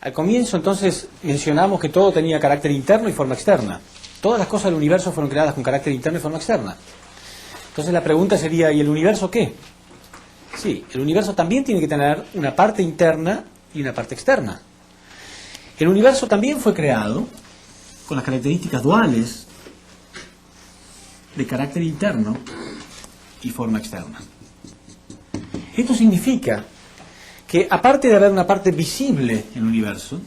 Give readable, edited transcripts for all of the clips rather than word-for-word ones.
Al comienzo entonces mencionamos que todo tenía carácter interno y forma externa. Todas las cosas del universo fueron creadas con carácter interno y forma externa. Entonces la pregunta sería, ¿y el universo qué? Sí, el universo también tiene que tener una parte interna y una parte externa. El universo también fue creado con las características duales de carácter interno y forma externa. Esto significa que aparte de haber una parte visible en el universo,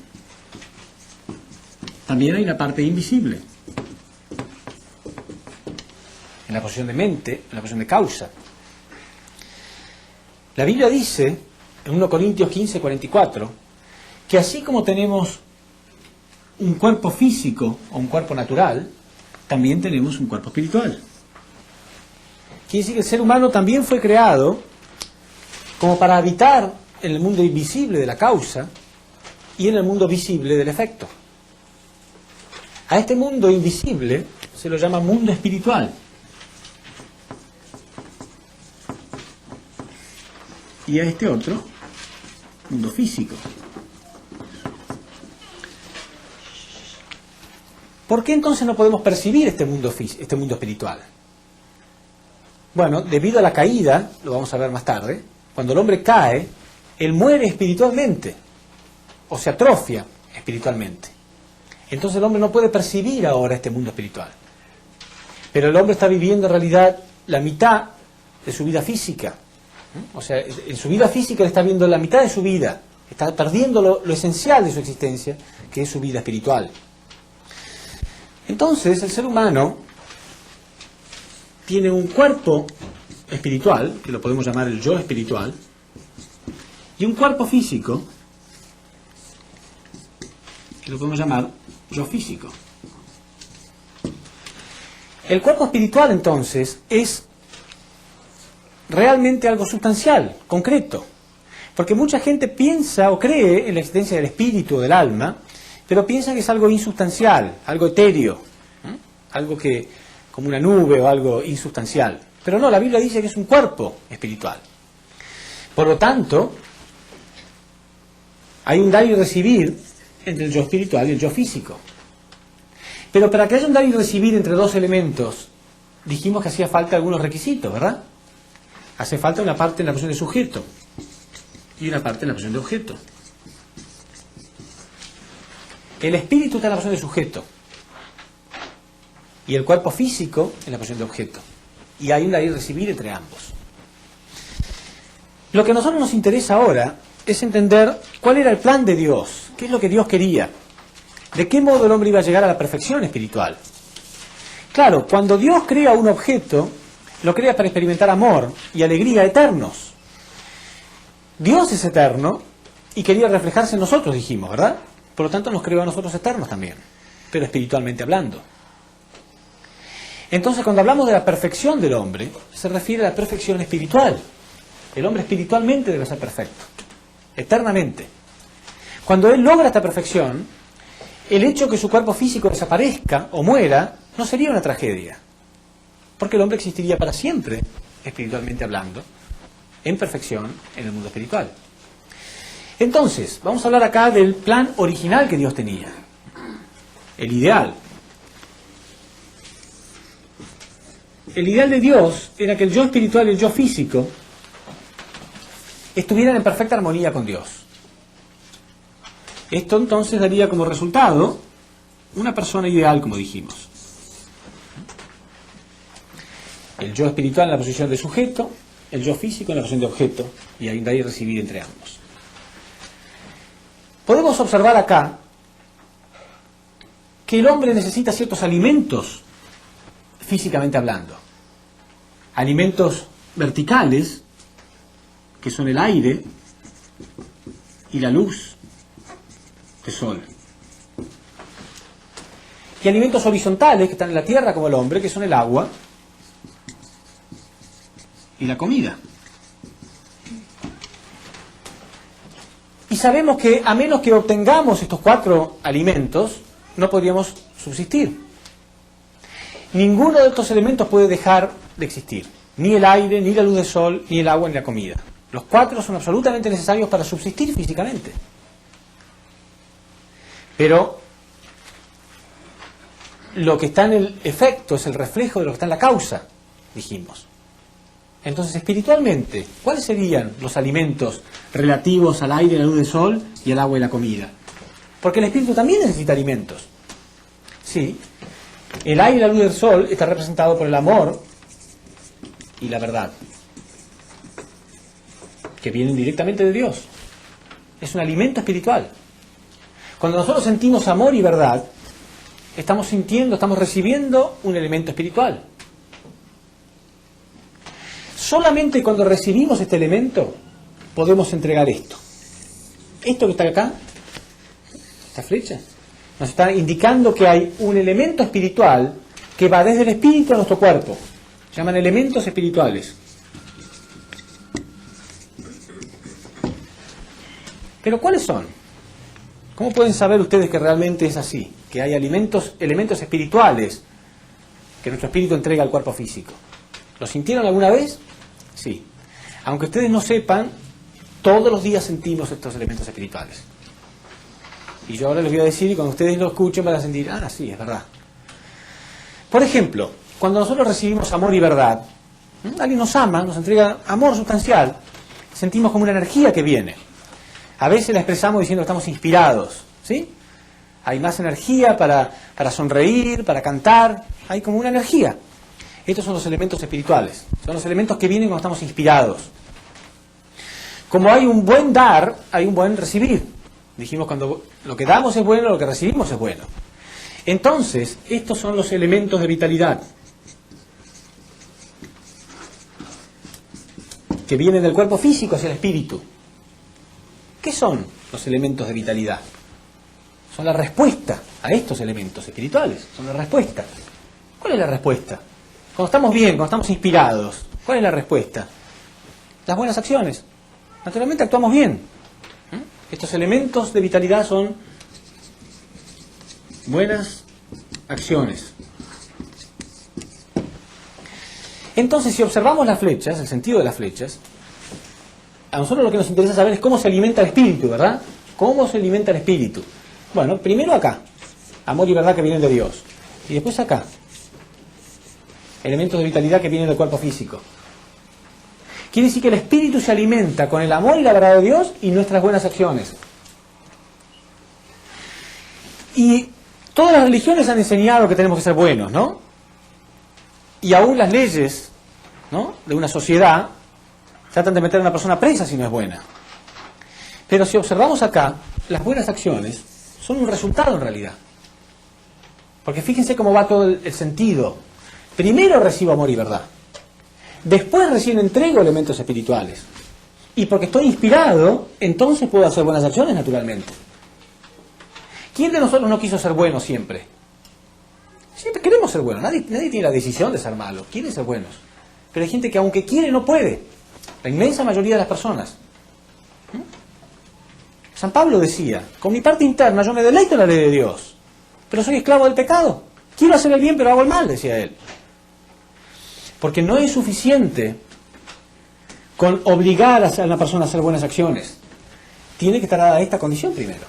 también hay una parte invisible. En la posición de mente, en la posición de causa. La Biblia dice, en 1 Corintios 15, 44, que así como tenemos un cuerpo físico o un cuerpo natural, también tenemos un cuerpo espiritual. Quiere decir que el ser humano también fue creado como para habitar en el mundo invisible de la causa y en el mundo visible del efecto. A este mundo invisible se lo llama mundo espiritual. Y a este otro, mundo físico. ¿Por qué entonces no podemos percibir este mundo espiritual? Bueno, debido a la caída, lo vamos a ver más tarde, cuando el hombre cae, él muere espiritualmente, o se atrofia espiritualmente. Entonces el hombre no puede percibir ahora este mundo espiritual. Pero el hombre está viviendo en realidad la mitad de su vida física. O sea, en su vida física le está viendo la mitad de su vida, está perdiendo lo esencial de su existencia, que es su vida espiritual. Entonces, el ser humano tiene un cuerpo espiritual, que lo podemos llamar el yo espiritual, y un cuerpo físico, que lo podemos llamar yo físico. El cuerpo espiritual, entonces, es realmente algo sustancial, concreto. Porque mucha gente piensa o cree en la existencia del espíritu o del alma, pero piensa que es algo insustancial, algo etéreo, algo que, como una nube o algo insustancial. Pero no, la Biblia dice que es un cuerpo espiritual. Por lo tanto, hay un dar y recibir entre el yo espiritual y el yo físico. Pero para que haya un dar y recibir entre dos elementos, dijimos que hacía falta algunos requisitos, ¿verdad? Hace falta una parte en la posición de sujeto y una parte en la posición de objeto. El espíritu está en la posición de sujeto y el cuerpo físico en la posición de objeto. Y hay un dar y recibir entre ambos. Lo que a nosotros nos interesa ahora es entender cuál era el plan de Dios, qué es lo que Dios quería, de qué modo el hombre iba a llegar a la perfección espiritual. Claro, cuando Dios crea un objeto, lo crea para experimentar amor y alegría eternos. Dios es eterno y quería reflejarse en nosotros, dijimos, ¿verdad? Por lo tanto nos creó a nosotros eternos también, pero espiritualmente hablando. Entonces cuando hablamos de la perfección del hombre, se refiere a la perfección espiritual. El hombre espiritualmente debe ser perfecto, eternamente. Cuando él logra esta perfección, el hecho de que su cuerpo físico desaparezca o muera no sería una tragedia, porque el hombre existiría para siempre, espiritualmente hablando, en perfección en el mundo espiritual. Entonces, vamos a hablar acá del plan original que Dios tenía, el ideal. El ideal de Dios era que el yo espiritual y el yo físico estuvieran en perfecta armonía con Dios. Esto entonces daría como resultado una persona ideal, como dijimos. El yo espiritual en la posición de sujeto, el yo físico en la posición de objeto, y hay un dar y recibir entre ambos. Podemos observar acá que el hombre necesita ciertos alimentos, físicamente hablando. Alimentos verticales, que son el aire y la luz del sol. Y alimentos horizontales, que están en la tierra como el hombre, que son el agua y la comida. Y sabemos que a menos que obtengamos estos 4 alimentos, no podríamos subsistir. Ninguno de estos elementos puede dejar de existir. Ni el aire, ni la luz del sol, ni el agua, ni la comida. Los 4 son absolutamente necesarios para subsistir físicamente. Pero lo que está en el efecto es el reflejo de lo que está en la causa, dijimos. Entonces, espiritualmente, ¿cuáles serían los alimentos relativos al aire, la luz del sol y al agua y la comida? Porque el espíritu también necesita alimentos. Sí, el aire y la luz del sol está representado por el amor y la verdad, que vienen directamente de Dios. Es un alimento espiritual. Cuando nosotros sentimos amor y verdad, estamos sintiendo, estamos recibiendo un elemento espiritual. Solamente cuando recibimos este elemento podemos entregar esto. Esto que está acá, esta flecha, nos está indicando que hay un elemento espiritual que va desde el espíritu a nuestro cuerpo. Se llaman elementos espirituales. ¿Pero cuáles son? ¿Cómo pueden saber ustedes que realmente es así? Que hay elementos espirituales que nuestro espíritu entrega al cuerpo físico. ¿Lo sintieron alguna vez? Sí. Aunque ustedes no sepan, todos los días sentimos estos elementos espirituales. Y yo ahora les voy a decir, y cuando ustedes lo escuchen van a sentir, sí, es verdad. Por ejemplo, cuando nosotros recibimos amor y verdad, alguien nos ama, nos entrega amor sustancial, sentimos como una energía que viene. A veces la expresamos diciendo que estamos inspirados, ¿sí? Hay más energía para sonreír, para cantar, hay como una energía. Estos son los elementos espirituales, son los elementos que vienen cuando estamos inspirados. Como hay un buen dar, hay un buen recibir. Dijimos, cuando lo que damos es bueno, lo que recibimos es bueno. Entonces, estos son los elementos de vitalidad que vienen del cuerpo físico hacia el espíritu. ¿Qué son los elementos de vitalidad? Son la respuesta a estos elementos espirituales, son la respuesta. ¿Cuál es la respuesta? Cuando estamos bien, cuando estamos inspirados, ¿cuál es la respuesta? Las buenas acciones. Naturalmente actuamos bien. Estos elementos de vitalidad son buenas acciones. Entonces, si observamos las flechas, el sentido de las flechas, a nosotros lo que nos interesa saber es cómo se alimenta el espíritu, ¿verdad? ¿Cómo se alimenta el espíritu? Bueno, primero acá, amor y verdad que vienen de Dios. Y después acá, elementos de vitalidad que vienen del cuerpo físico. Quiere decir que el espíritu se alimenta con el amor y la verdad de Dios y nuestras buenas acciones. Y todas las religiones han enseñado que tenemos que ser buenos, ¿no? Y aún las leyes, ¿no?, de una sociedad tratan de meter a una persona presa si no es buena. Pero si observamos acá, las buenas acciones son un resultado en realidad. Porque fíjense cómo va todo el sentido. Primero recibo amor y verdad. Después recién entrego elementos espirituales. Y porque estoy inspirado, entonces puedo hacer buenas acciones naturalmente. ¿Quién de nosotros no quiso ser bueno siempre? Siempre queremos ser buenos. Nadie tiene la decisión de ser malo. Quiere ser buenos. Pero hay gente que aunque quiere no puede. La inmensa mayoría de las personas. San Pablo decía, con mi parte interna yo me deleito en la ley de Dios, pero soy esclavo del pecado. Quiero hacer el bien pero hago el mal, decía él. Porque no es suficiente con obligar a una persona a hacer buenas acciones. Tiene que estar dada esta condición primero.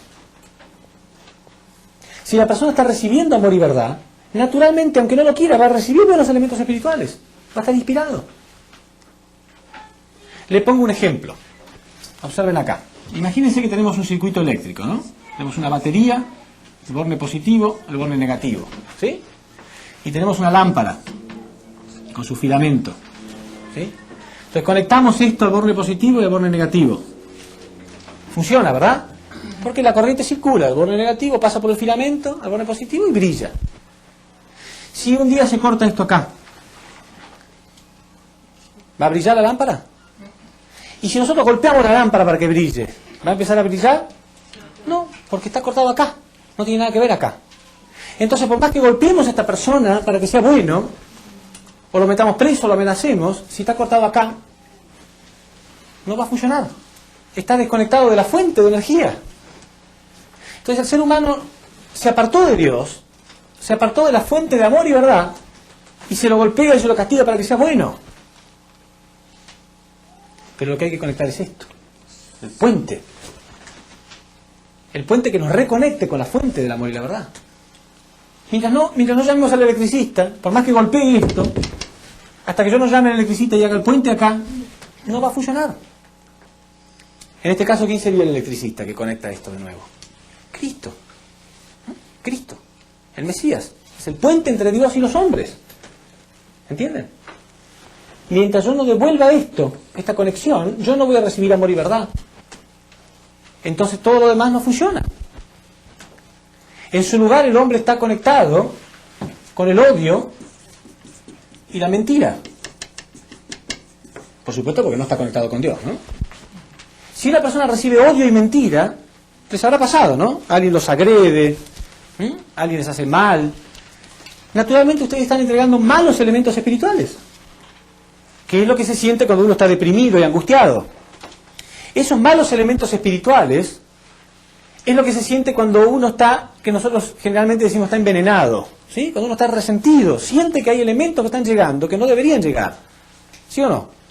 Si la persona está recibiendo amor y verdad, naturalmente, aunque no lo quiera, va a recibir buenos elementos espirituales. Va a estar inspirado. Le pongo un ejemplo. Observen acá. Imagínense que tenemos un circuito eléctrico, ¿no? Tenemos una batería, el borne positivo, el borne negativo, ¿sí? Y tenemos una lámpara con su filamento, ¿sí? Entonces conectamos esto al borne positivo y al borne negativo. Funciona, ¿verdad? Porque la corriente circula, el borne negativo pasa por el filamento al borne positivo y brilla. Si un día se corta esto acá, ¿va a brillar la lámpara? Y si nosotros golpeamos la lámpara para que brille, ¿va a empezar a brillar? No, porque está cortado acá, no tiene nada que ver acá. Entonces, por más que golpeemos a esta persona para que sea bueno, o lo metamos preso, o lo amenacemos, si está cortado acá, no va a funcionar. Está desconectado de la fuente de energía. Entonces el ser humano se apartó de Dios, se apartó de la fuente de amor y verdad, y se lo golpea y se lo castiga para que sea bueno. Pero lo que hay que conectar es esto, el puente. El puente que nos reconecte con la fuente del amor y la verdad. Mientras no llamemos al electricista, por más que golpee esto, hasta que yo no llame al electricista y haga el puente acá, no va a funcionar. En este caso, ¿quién sería el electricista que conecta esto de nuevo? Cristo. Cristo. El Mesías. Es el puente entre Dios y los hombres. ¿Entienden? Mientras yo no devuelva esto, esta conexión, yo no voy a recibir amor y verdad. Entonces todo lo demás no funciona. En su lugar el hombre está conectado con el odio y la mentira. Por supuesto porque no está conectado con Dios, ¿no? Si una persona recibe odio y mentira, les habrá pasado, ¿no? Alguien los agrede, alguien les hace mal. Naturalmente ustedes están entregando malos elementos espirituales, que es lo que se siente cuando uno está deprimido y angustiado. Esos malos elementos espirituales es lo que se siente cuando uno está, que nosotros generalmente decimos está envenenado, ¿sí? Cuando uno está resentido, siente que hay elementos que están llegando que no deberían llegar, ¿sí o no?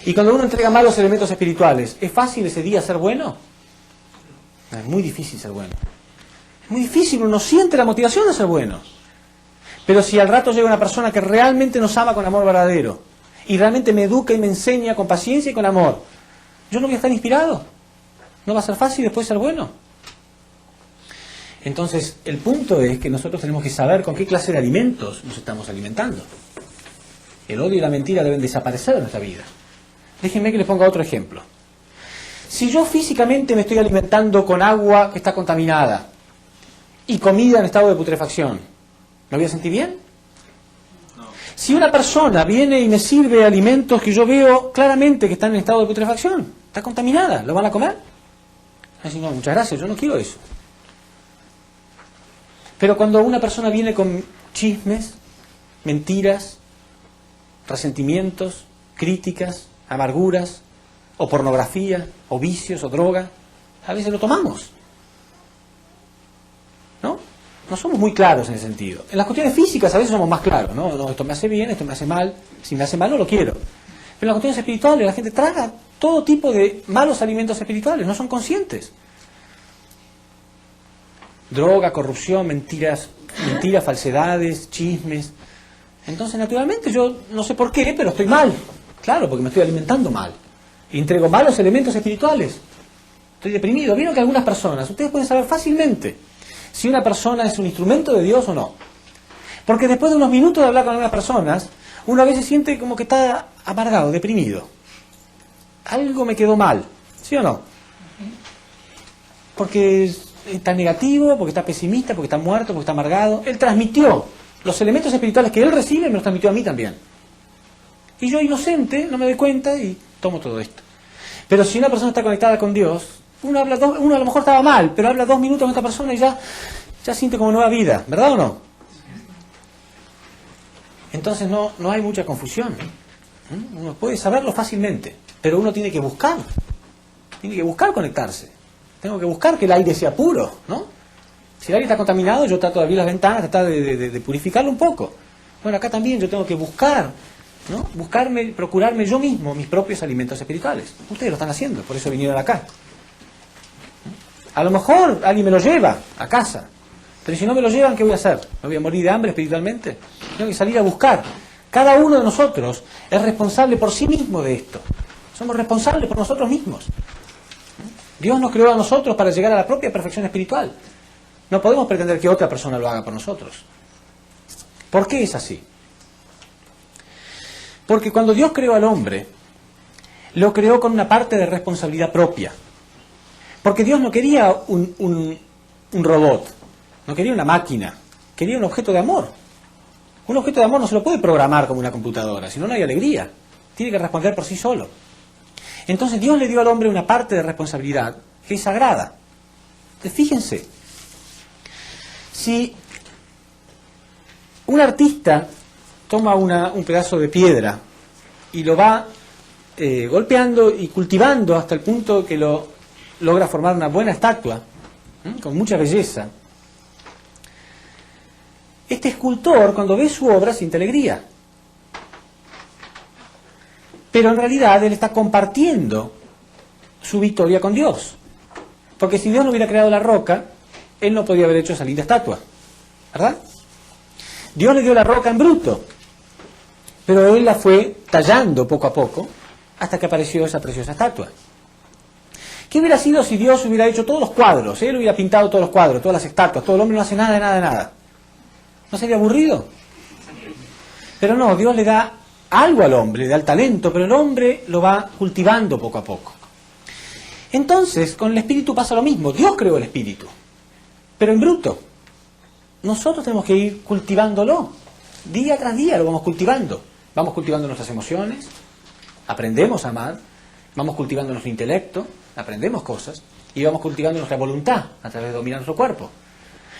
Y cuando uno entrega malos elementos espirituales, ¿es fácil ese día ser bueno? Es muy difícil ser bueno. Es muy difícil, uno siente la motivación de ser bueno. Pero si al rato llega una persona que realmente nos ama con amor verdadero, y realmente me educa y me enseña con paciencia y con amor, ¿yo no voy a estar inspirado? ¿No va a ser fácil después ser bueno? Entonces, el punto es que nosotros tenemos que saber con qué clase de alimentos nos estamos alimentando. El odio y la mentira deben desaparecer de nuestra vida. Déjenme que les ponga otro ejemplo. Si yo físicamente me estoy alimentando con agua que está contaminada y comida en estado de putrefacción, ¿me voy a sentir bien? No. Si una persona viene y me sirve alimentos que yo veo claramente que están en estado de putrefacción, está contaminada, ¿lo van a comer? Así, no, muchas gracias, yo no quiero eso. Pero cuando una persona viene con chismes, mentiras, resentimientos, críticas, amarguras, o pornografía, o vicios, o droga, a veces lo tomamos. ¿No? No somos muy claros en ese sentido. En las cuestiones físicas a veces somos más claros, ¿no? No, esto me hace bien, esto me hace mal, si me hace mal no lo quiero. Pero en las cuestiones espirituales la gente traga todo tipo de malos alimentos espirituales, no son conscientes. Droga, corrupción, mentiras, falsedades, chismes. Entonces, naturalmente, yo no sé por qué, pero estoy mal. Claro, porque me estoy alimentando mal. Y entrego malos elementos espirituales. Estoy deprimido. Vieron que algunas personas, ustedes pueden saber fácilmente si una persona es un instrumento de Dios o no. Porque después de unos minutos de hablar con algunas personas, uno a veces siente como que está amargado, deprimido. Algo me quedó mal, ¿sí o no? Porque está negativo, porque está pesimista, porque está muerto, porque está amargado. Él transmitió los elementos espirituales que él recibe, me los transmitió a mí también. Y yo, inocente, no me doy cuenta y tomo todo esto. Pero si una persona está conectada con Dios, uno a lo mejor estaba mal, pero habla 2 minutos con esta persona y ya siente como nueva vida, ¿verdad o no? Entonces no hay mucha confusión. Uno puede saberlo fácilmente, pero uno tiene que buscar conectarse. Tengo que buscar que el aire sea puro, ¿no? Si el aire está contaminado, yo trato de abrir las ventanas, tratar de purificarlo un poco. Bueno, acá también yo tengo que buscar, ¿no? Procurarme yo mismo mis propios alimentos espirituales. Ustedes lo están haciendo, por eso vinieron acá. A lo mejor alguien me lo lleva a casa, pero si no me lo llevan, ¿qué voy a hacer? ¿Me voy a morir de hambre espiritualmente? Tengo que salir a buscar. Cada uno de nosotros es responsable por sí mismo de esto. Somos responsables por nosotros mismos. Dios nos creó a nosotros para llegar a la propia perfección espiritual. No podemos pretender que otra persona lo haga por nosotros. ¿Por qué es así? Porque cuando Dios creó al hombre, lo creó con una parte de responsabilidad propia. Porque Dios no quería un robot, no quería una máquina, quería un objeto de amor. Un objeto de amor no se lo puede programar como una computadora, si no, no hay alegría. Tiene que responder por sí solo. Entonces Dios le dio al hombre una parte de responsabilidad que es sagrada. Entonces, fíjense, si un artista toma un pedazo de piedra y lo va golpeando y cultivando hasta el punto que lo logra formar una buena estatua, con mucha belleza, este escultor cuando ve su obra siente alegría. Pero en realidad él está compartiendo su victoria con Dios. Porque si Dios no hubiera creado la roca, Él no podía haber hecho esa linda estatua, ¿verdad? Dios le dio la roca en bruto, pero Él la fue tallando poco a poco hasta que apareció esa preciosa estatua. ¿Qué hubiera sido si Dios hubiera hecho todos los cuadros? Él hubiera pintado todos los cuadros, todas las estatuas, todo el hombre no hace nada, de nada, de nada. ¿No sería aburrido? Pero no, Dios le da algo al hombre, le da el talento, pero el hombre lo va cultivando poco a poco. Entonces, con el espíritu pasa lo mismo. Dios creó el espíritu, pero en bruto. Nosotros tenemos que ir cultivándolo. Día tras día lo vamos cultivando. Vamos cultivando nuestras emociones, aprendemos a amar, vamos cultivando nuestro intelecto, aprendemos cosas, y vamos cultivando nuestra voluntad a través de dominar nuestro cuerpo.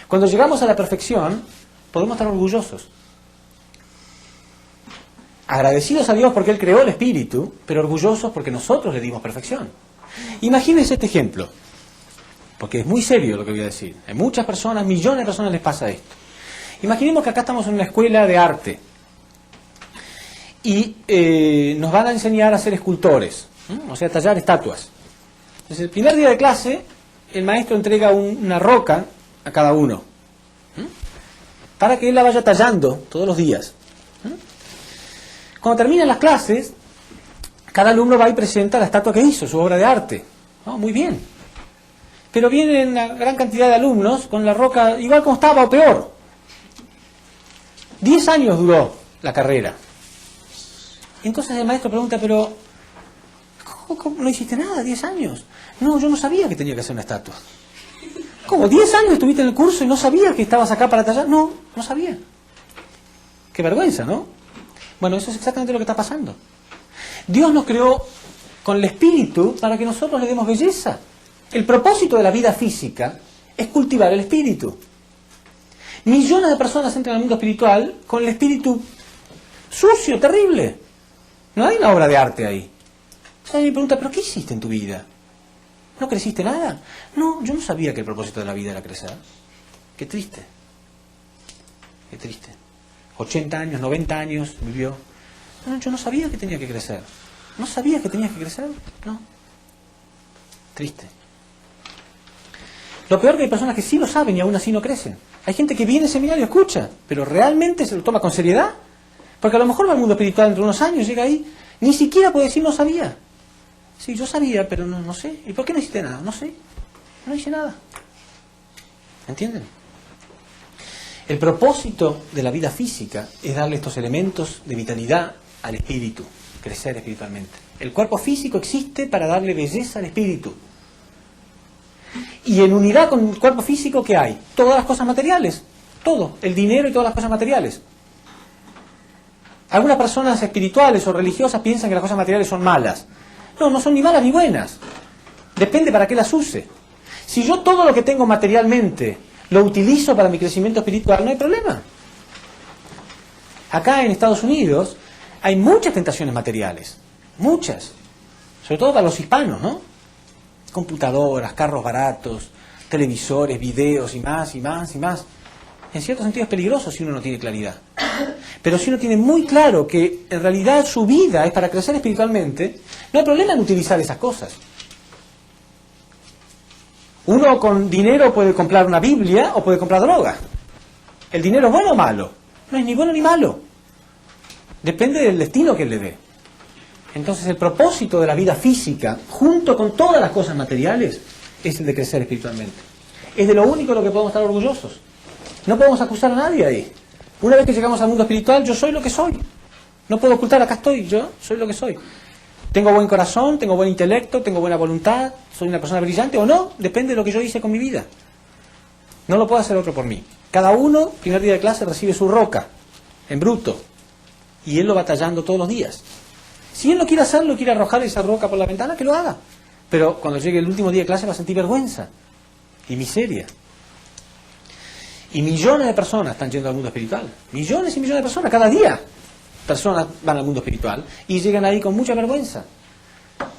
Cuando llegamos a la perfección, podemos estar orgullosos. Agradecidos a Dios porque Él creó el espíritu, pero orgullosos porque nosotros le dimos perfección. Imagínense este ejemplo, porque es muy serio lo que voy a decir. A muchas personas, millones de personas les pasa esto. Imaginemos que acá estamos en una escuela de arte y nos van a enseñar a ser escultores, o sea, tallar estatuas. Entonces, el primer día de clase, el maestro entrega una roca a cada uno, para que él la vaya tallando todos los días. Cuando terminan las clases, cada alumno va y presenta la estatua que hizo, su obra de arte. Muy bien. Pero vienen una gran cantidad de alumnos con la roca igual como estaba o peor. 10 años duró la carrera. Entonces el maestro pregunta, pero ¿cómo no hiciste nada? 10 años. No, yo no sabía que tenía que hacer una estatua. ¿Cómo? 10 años estuviste en el curso y no sabías que estabas acá para tallar. No, no sabía. Qué vergüenza, ¿no? Bueno, eso es exactamente lo que está pasando. Dios nos creó con el espíritu para que nosotros le demos belleza. El propósito de la vida física es cultivar el espíritu. Millones de personas entran al mundo espiritual con el espíritu sucio, terrible. No hay una obra de arte ahí. Entonces alguien me pregunta, ¿pero qué hiciste en tu vida? ¿No creciste nada? No, yo no sabía que el propósito de la vida era crecer. Qué triste. Qué triste. 80 años, 90 años vivió. No, yo no sabía que tenía que crecer. ¿No sabía que tenía que crecer? No. Triste. Lo peor que hay personas que sí lo saben y aún así no crecen. Hay gente que viene al seminario y escucha, pero realmente se lo toma con seriedad. Porque a lo mejor va al mundo espiritual dentro de unos años, llega ahí, ni siquiera puede decir no sabía. Sí, yo sabía, pero no sé. ¿Y por qué no hiciste nada? No sé. No hice nada. ¿Entienden? El propósito de la vida física es darle estos elementos de vitalidad al espíritu, crecer espiritualmente. El cuerpo físico existe para darle belleza al espíritu. Y en unidad con el cuerpo físico, ¿qué hay? Todas las cosas materiales, todo, el dinero y todas las cosas materiales. Algunas personas espirituales o religiosas piensan que las cosas materiales son malas. No, no son ni malas ni buenas. Depende para qué las use. Si yo todo lo que tengo materialmente lo utilizo para mi crecimiento espiritual, no hay problema. Acá en Estados Unidos hay muchas tentaciones materiales, muchas, sobre todo para los hispanos, ¿no? Computadoras, carros baratos, televisores, videos y más y más y más. En cierto sentido es peligroso si uno no tiene claridad. Pero si uno tiene muy claro que en realidad su vida es para crecer espiritualmente, no hay problema en utilizar esas cosas. Uno con dinero puede comprar una Biblia o puede comprar droga. ¿El dinero es bueno o malo? No es ni bueno ni malo. Depende del destino que él le dé. Entonces el propósito de la vida física, junto con todas las cosas materiales, es el de crecer espiritualmente. Es de lo único de lo que podemos estar orgullosos. No podemos acusar a nadie ahí. Una vez que llegamos al mundo espiritual, yo soy lo que soy. No puedo ocultar, acá estoy, yo soy lo que soy. Tengo buen corazón, tengo buen intelecto, tengo buena voluntad, soy una persona brillante o no, depende de lo que yo hice con mi vida. No lo puede hacer otro por mí. Cada uno, primer día de clase, recibe su roca, en bruto, y él lo va tallando todos los días. Si él no quiere hacerlo, quiere arrojar esa roca por la ventana, que lo haga. Pero cuando llegue el último día de clase va a sentir vergüenza y miseria. Y millones de personas están yendo al mundo espiritual. Millones y millones de personas, cada día. Personas van al mundo espiritual y llegan ahí con mucha vergüenza.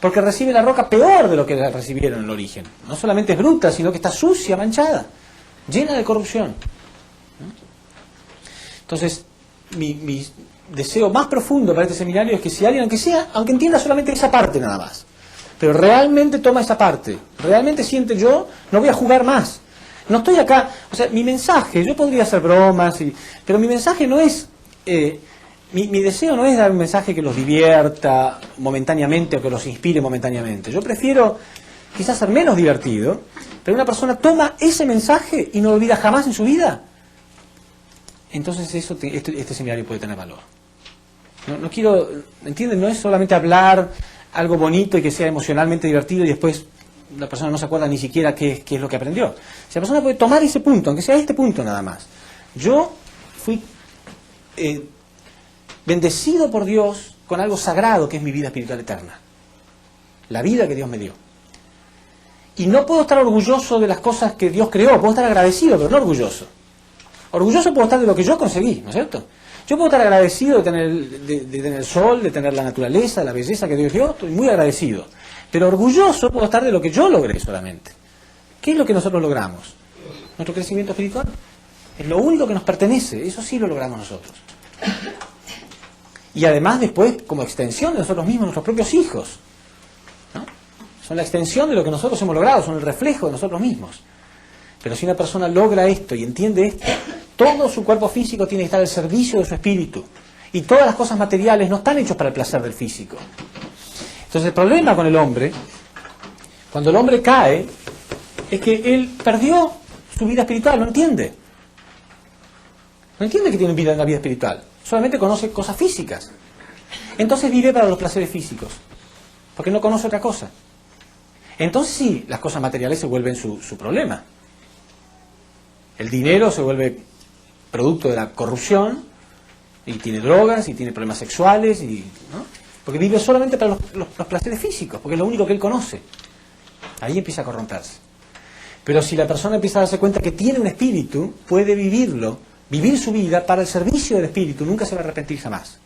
Porque reciben la roca peor de lo que la recibieron en el origen. No solamente es bruta, sino que está sucia, manchada, llena de corrupción. Entonces, mi deseo más profundo para este seminario es que si alguien, aunque entienda solamente esa parte nada más, pero realmente toma esa parte, realmente siente yo, no voy a jugar más. No estoy acá, o sea, mi mensaje, yo podría hacer bromas, pero mi mensaje no es, mi deseo no es dar un mensaje que los divierta momentáneamente o que los inspire momentáneamente. Yo prefiero quizás ser menos divertido, pero una persona toma ese mensaje y no lo olvida jamás en su vida. Entonces este seminario puede tener valor. No quiero, ¿entienden? No es solamente hablar algo bonito y que sea emocionalmente divertido y después la persona no se acuerda ni siquiera qué es lo que aprendió. Si la persona puede tomar ese punto, aunque sea este punto nada más. Yo fui bendecido por Dios con algo sagrado que es mi vida espiritual eterna. La vida que Dios me dio. Y no puedo estar orgulloso de las cosas que Dios creó, puedo estar agradecido, pero no orgulloso. Orgulloso puedo estar de lo que yo conseguí, ¿no es cierto? Yo puedo estar agradecido de tener el sol, de tener la naturaleza, la belleza que Dios dio, estoy muy agradecido. Pero orgulloso puedo estar de lo que yo logré solamente. ¿Qué es lo que nosotros logramos? Nuestro crecimiento espiritual. Es lo único que nos pertenece, eso sí lo logramos nosotros. Y además después, como extensión de nosotros mismos, nuestros propios hijos, ¿no? Son la extensión de lo que nosotros hemos logrado, son el reflejo de nosotros mismos. Pero si una persona logra esto y entiende esto, todo su cuerpo físico tiene que estar al servicio de su espíritu. Y todas las cosas materiales no están hechas para el placer del físico. Entonces el problema con el hombre, cuando el hombre cae, es que él perdió su vida espiritual, no entiende. No entiende que tiene una vida espiritual. Solamente conoce cosas físicas. Entonces vive para los placeres físicos, porque no conoce otra cosa. Entonces sí, las cosas materiales se vuelven su problema. El dinero se vuelve producto de la corrupción, y tiene drogas, y tiene problemas sexuales, ¿no? Porque vive solamente para los placeres físicos, porque es lo único que él conoce. Ahí empieza a corromperse. Pero si la persona empieza a darse cuenta que tiene un espíritu, puede vivirlo, vivir su vida para el servicio del espíritu, nunca se va a arrepentir jamás.